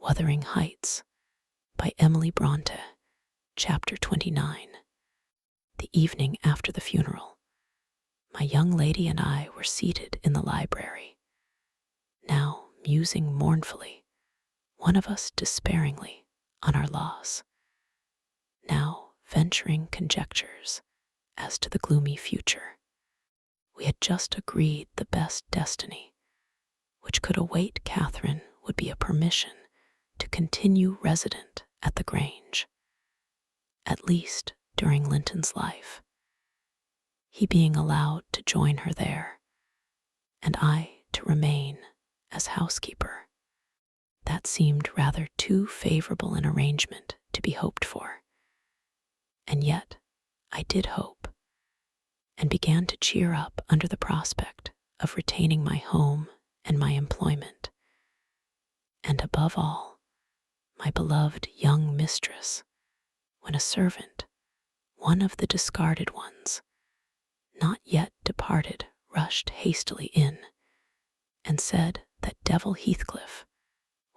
Wuthering Heights by Emily Brontë, Chapter 29. The evening after the funeral, my young lady and I were seated in the library, now musing mournfully, one of us despairingly, on our loss, now venturing conjectures as to the gloomy future. We had just agreed the best destiny which could await Catherine would be a permission to continue resident at the Grange, at least during Linton's life, he being allowed to join her there, and I to remain as housekeeper. That seemed rather too favorable an arrangement to be hoped for, and yet I did hope, and began to cheer up under the prospect of retaining my home and my employment, and above all, my beloved young mistress, when a servant, one of the discarded ones, not yet departed, rushed hastily in, and said that Devil Heathcliff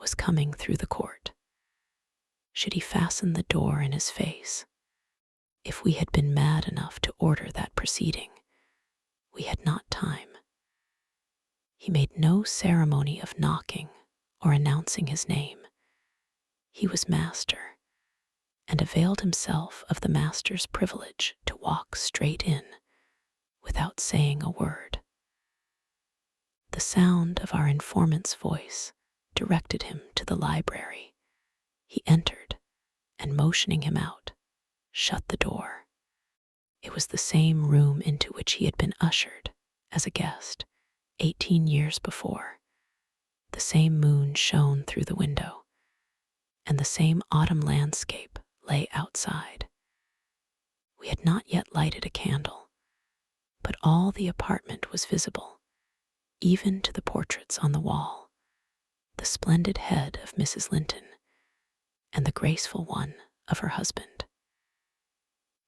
was coming through the court. Should he fasten the door in his face? If we had been mad enough to order that proceeding, we had not time. He made no ceremony of knocking or announcing his name. He was master, and availed himself of the master's privilege to walk straight in, without saying a word. The sound of our informant's voice directed him to the library. He entered, and motioning him out, shut the door. It was the same room into which he had been ushered as a guest 18 years before. The same moon shone through the window, and the same autumn landscape lay outside. We had not yet lighted a candle, but all the apartment was visible, even to the portraits on the wall, the splendid head of Mrs. Linton, and the graceful one of her husband.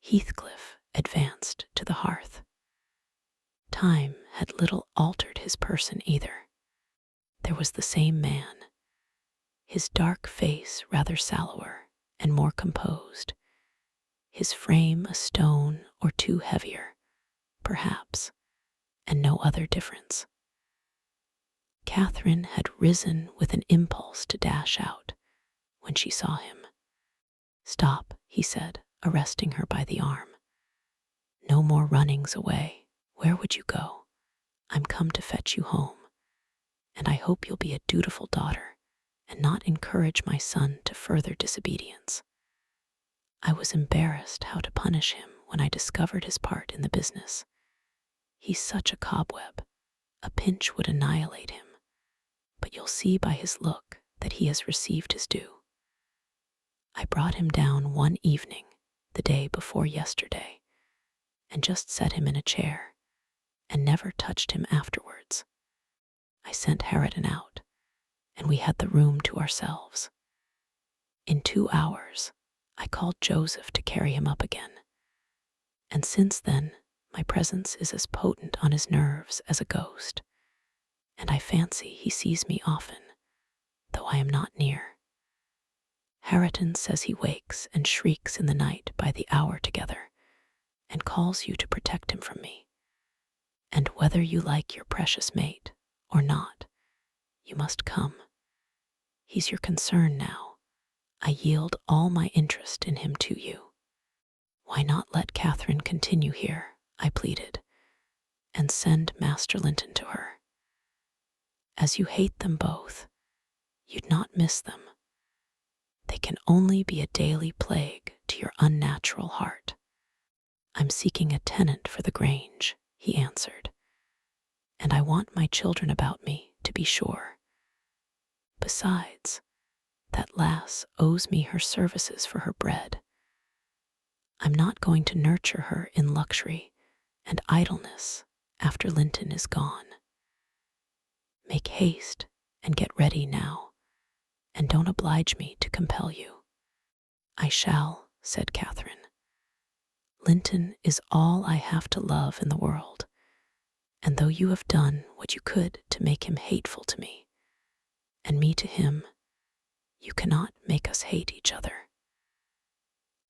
Heathcliff advanced to the hearth. Time had little altered his person either. There was the same man, his dark face rather sallower and more composed, his frame a stone or two heavier, perhaps, and no other difference. Catherine had risen with an impulse to dash out when she saw him. "Stop," he said, arresting her by the arm. "No more runnings away. Where would you go? I'm come to fetch you home, and I hope you'll be a dutiful daughter and not encourage my son to further disobedience." I was embarrassed how to punish him when I discovered his part in the business. He's such a cobweb. A pinch would annihilate him, but you'll see by his look that he has received his due. I brought him down one evening, the day before yesterday, and just set him in a chair, and never touched him afterwards. I sent Harriton out, and we had the room to ourselves. In 2 hours, I called Joseph to carry him up again, and since then my presence is as potent on his nerves as a ghost, and I fancy he sees me often, though I am not near. Harriton says he wakes and shrieks in the night by the hour together, and calls you to protect him from me, and whether you like your precious mate or not, you must come. He's your concern now. I yield all my interest in him to you. Why not let Catherine continue here, I pleaded, and send Master Linton to her? As you hate them both, you'd not miss them. They can only be a daily plague to your unnatural heart. I'm seeking a tenant for the Grange, he answered, and I want my children about me, to be sure. Besides, that lass owes me her services for her bread. I'm not going to nurture her in luxury and idleness after Linton is gone. Make haste and get ready now, and don't oblige me to compel you." "I shall," said Catherine. "Linton is all I have to love in the world, and though you have done what you could to make him hateful to me, and me to him, You cannot make us hate each other.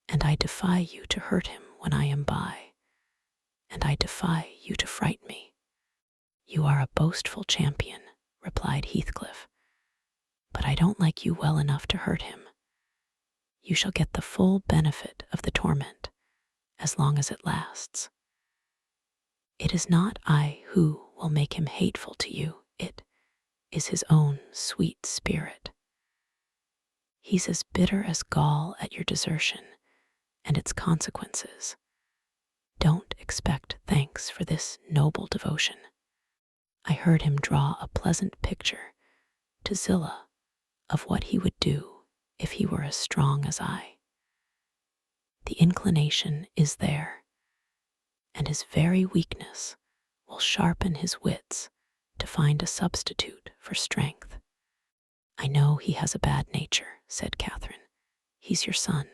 And I defy you to hurt him when I am by, and I defy you to fright me. You are a boastful champion, replied Heathcliff, but I don't like you well enough to hurt him. You shall get the full benefit of the torment, as long as it lasts. It is not I who will make him hateful to you, it is his own sweet spirit. He's as bitter as gall at your desertion and its consequences. Don't expect thanks for this noble devotion. I heard him draw a pleasant picture to Zillah of what he would do if he were as strong as I. The inclination is there, and his very weakness will sharpen his wits to find a substitute for strength. I know he has a bad nature, said Catherine. He's your son,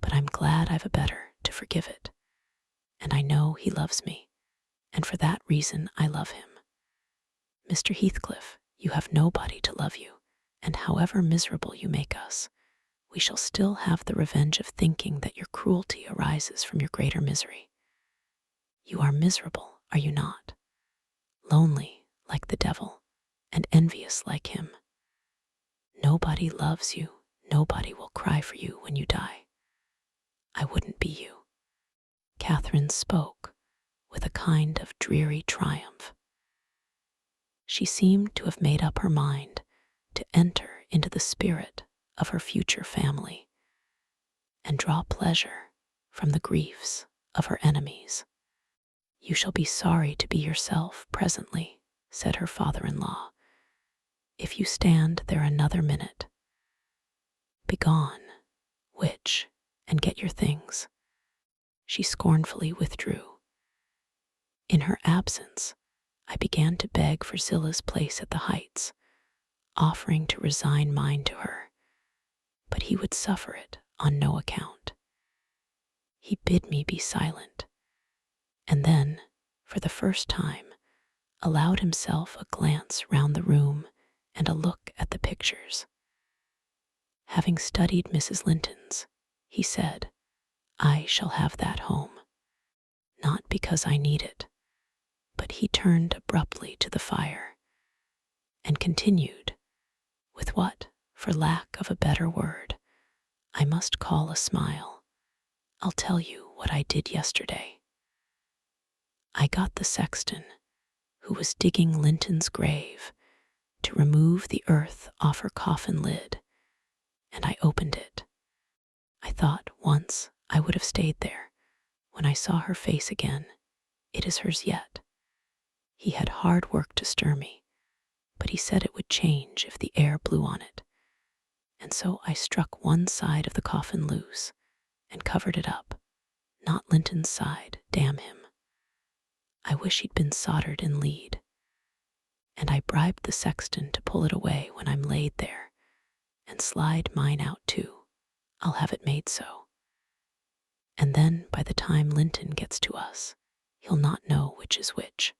but I'm glad I've a better to forgive it. And I know he loves me, and for that reason I love him. Mr. Heathcliff, you have nobody to love you, and however miserable you make us, we shall still have the revenge of thinking that your cruelty arises from your greater misery. You are miserable, are you not? Lonely like the devil, and envious like him. Nobody loves you, nobody will cry for you when you die. I wouldn't be you. Catherine spoke with a kind of dreary triumph. She seemed to have made up her mind to enter into the spirit of her future family and draw pleasure from the griefs of her enemies. You shall be sorry to be yourself presently, said her father-in-law, if you stand there another minute. Begone, witch, and get your things. She scornfully withdrew. In her absence, I began to beg for Zillah's place at the Heights, offering to resign mine to her, but he would suffer it on no account. He bid me be silent, and then, for the first time, allowed himself a glance round the room and a look at the pictures. Having studied Mrs. Linton's, he said, I shall have that home, not because I need it, but he turned abruptly to the fire and continued, with what, for lack of a better word, I must call a smile. I'll tell you what I did yesterday. I got the sexton, who was digging Linton's grave, to remove the earth off her coffin lid, and I opened it. I thought once I would have stayed there. When I saw her face again, it is hers yet. He had hard work to stir me, but he said it would change if the air blew on it, and so I struck one side of the coffin loose and covered it up. Not Linton's side, damn him. I wish he'd been soldered in lead. And I bribed the sexton to pull it away when I'm laid there, and slide mine out too. I'll have it made so. And then by the time Linton gets to us, he'll not know which is which.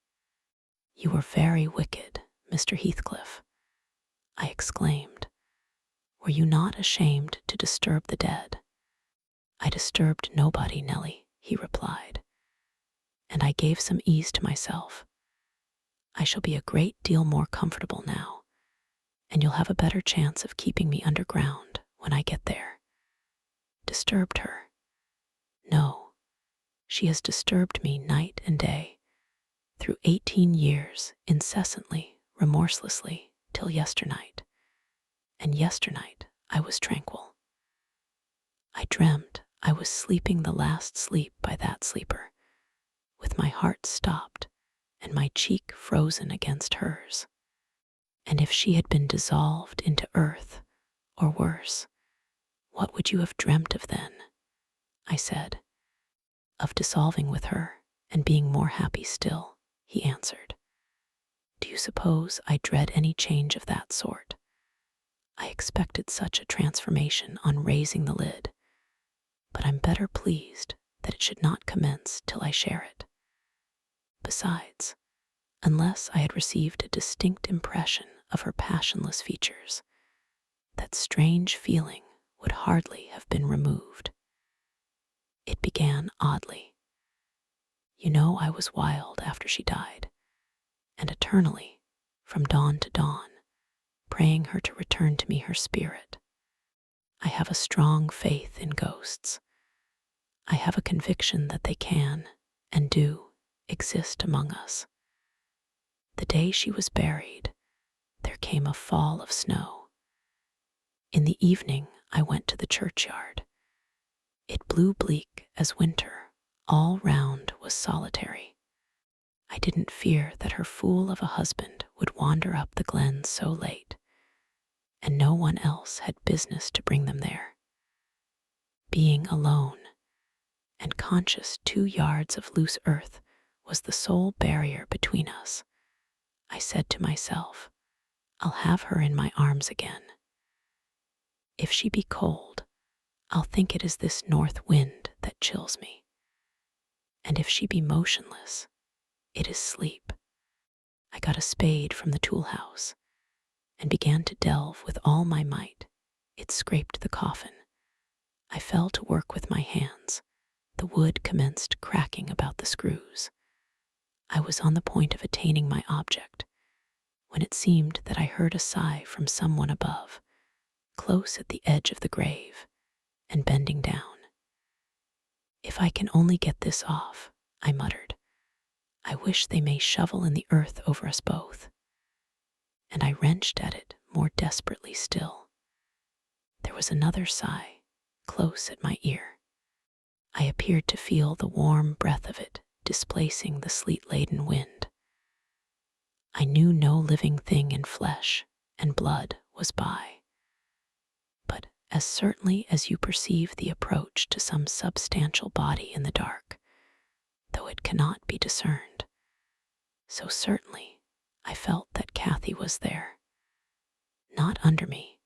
You were very wicked, Mr. Heathcliff, I exclaimed. Were you not ashamed to disturb the dead? I disturbed nobody, Nellie, he replied, and I gave some ease to myself. I shall be a great deal more comfortable now, and you'll have a better chance of keeping me underground when I get there. Disturbed her? No, she has disturbed me night and day, through 18 years, incessantly, remorselessly, till yesternight. And yesternight I was tranquil. I dreamt I was sleeping the last sleep by that sleeper, with my heart stopped and my cheek frozen against hers. And if she had been dissolved into earth, or worse, what would you have dreamt of then? I said. Of dissolving with her and being more happy still, he answered. Do you suppose I dread any change of that sort? I expected such a transformation on raising the lid, but I'm better pleased that it should not commence till I share it. Besides, unless I had received a distinct impression of her passionless features, that strange feeling would hardly have been removed. It began oddly. You know, I was wild after she died, and eternally, from dawn to dawn, praying her to return to me her spirit. I have a strong faith in ghosts. I have a conviction that they can, and do, exist among us. The day she was buried, there came a fall of snow. In the evening, I went to the churchyard. It blew bleak as winter. All round was solitary. I didn't fear that her fool of a husband would wander up the glen so late, and no one else had business to bring them there. Being alone, and conscious 2 yards of loose earth was the sole barrier between us, I said to myself, I'll have her in my arms again. If she be cold, I'll think it is this north wind that chills me. And if she be motionless, it is sleep. I got a spade from the tool house and began to delve with all my might. It scraped the coffin. I fell to work with my hands. The wood commenced cracking about the screws. I was on the point of attaining my object when it seemed that I heard a sigh from someone above, close at the edge of the grave and bending down. If I can only get this off, I muttered. I wish they may shovel in the earth over us both. And I wrenched at it more desperately still. There was another sigh, close at my ear. I appeared to feel the warm breath of it displacing the sleet-laden wind. I knew no living thing in flesh and blood was by. But as certainly as you perceive the approach to some substantial body in the dark, though it cannot be discerned, so certainly I felt that Kathy was there, not under me,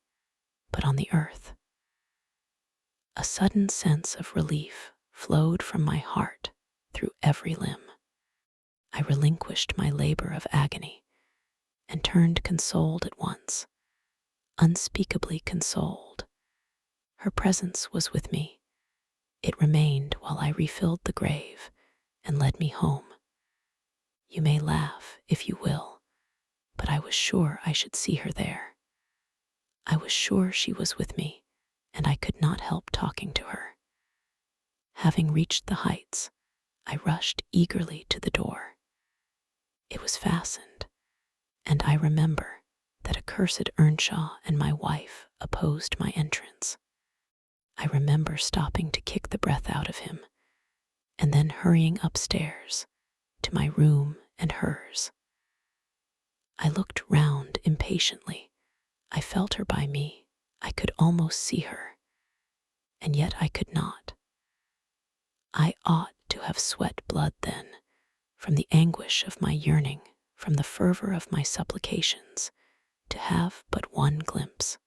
but on the earth. A sudden sense of relief flowed from my heart through every limb. I relinquished my labor of agony and turned consoled at once, unspeakably consoled. Her presence was with me. It remained while I refilled the grave and led me home. You may laugh if you will, but I was sure I should see her there. I was sure she was with me, and I could not help talking to her. Having reached the heights, I rushed eagerly to the door. It was fastened, and I remember that accursed Earnshaw and my wife opposed my entrance. I remember stopping to kick the breath out of him, and then hurrying upstairs to my room and hers. I looked round impatiently. I felt her by me. I could almost see her, and yet I could not. I ought to have sweat blood then, from the anguish of my yearning, from the fervor of my supplications, to have but one glimpse.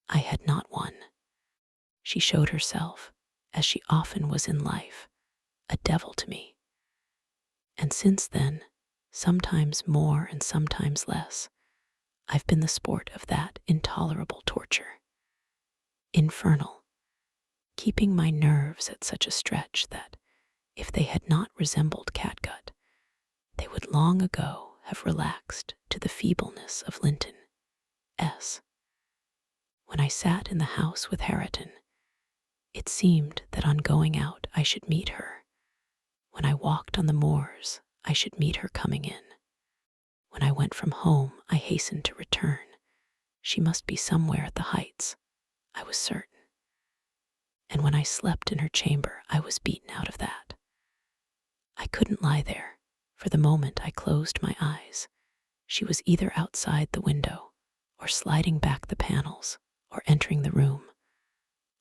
I had not one. She showed herself, as she often was in life, a devil to me. And since then, sometimes more and sometimes less, I've been the sport of that intolerable torture. Infernal, keeping my nerves at such a stretch that, if they had not resembled catgut, they would long ago have relaxed to the feebleness of Linton S. When I sat in the house with Harriton, it seemed that on going out I should meet her. When I walked on the moors, I should meet her coming in. When I went from home, I hastened to return. She must be somewhere at the heights, I was certain. And when I slept in her chamber, I was beaten out of that. I couldn't lie there, for the moment I closed my eyes, she was either outside the window, or sliding back the panels, or entering the room,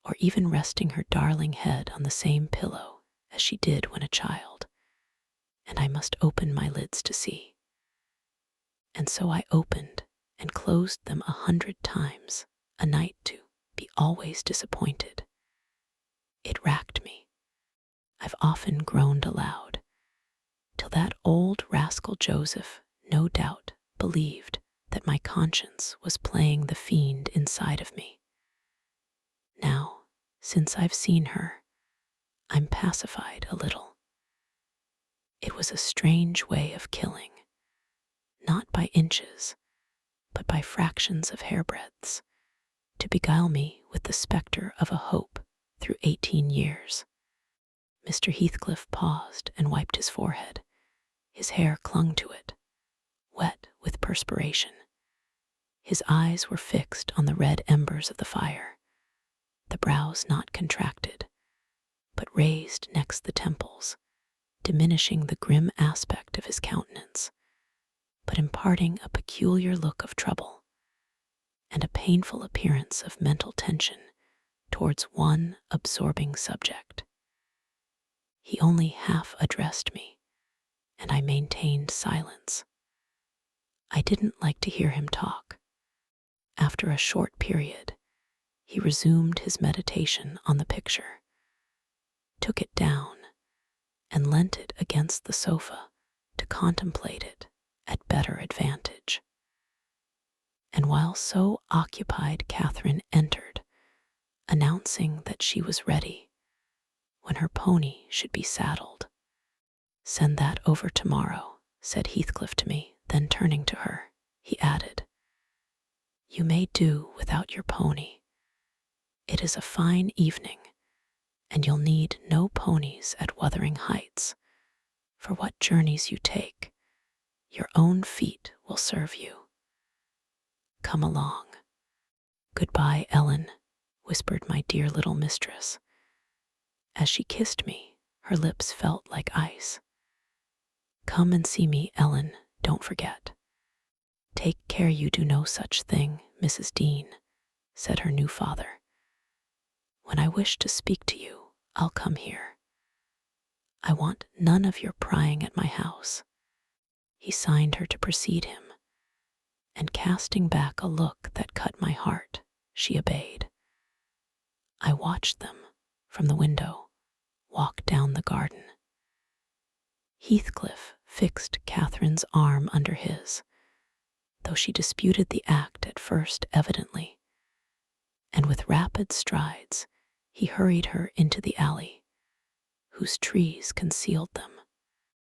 or even resting her darling head on the same pillow as she did when a child, and I must open my lids to see. And so I opened and closed them 100 times a night to be always disappointed. It racked me. I've often groaned aloud, till that old rascal Joseph no doubt believed that my conscience was playing the fiend inside of me. Now, since I've seen her, I'm pacified a little. It was a strange way of killing, not by inches, but by fractions of hairbreadths, to beguile me with the specter of a hope through 18 years. Mr. Heathcliff paused and wiped his forehead. His hair clung to it, wet with perspiration. His eyes were fixed on the red embers of the fire, the brows not contracted, but raised next the temples, diminishing the grim aspect of his countenance, but imparting a peculiar look of trouble and a painful appearance of mental tension towards one absorbing subject. He only half addressed me, and I maintained silence. I didn't like to hear him talk. After a short period, he resumed his meditation on the picture, took it down, and leant it against the sofa to contemplate it at better advantage. And while so occupied, Catherine entered, announcing that she was ready, when her pony should be saddled. "Send that over tomorrow," said Heathcliff to me, then turning to her, he added, "You may do without your pony. It is a fine evening, and you'll need no ponies at Wuthering Heights. For what journeys you take, your own feet will serve you. Come along." "Goodbye, Ellen," whispered my dear little mistress. As she kissed me, her lips felt like ice. "Come and see me, Ellen, don't forget." "Take care you do no such thing, Mrs. Dean," said her new father. "When I wish to speak to you, I'll come here. I want none of your prying at my house." He signed her to precede him, and casting back a look that cut my heart, she obeyed. I watched them, from the window, walk down the garden. Heathcliff fixed Catherine's arm under his, though she disputed the act at first evidently, and with rapid strides he hurried her into the alley, whose trees concealed them.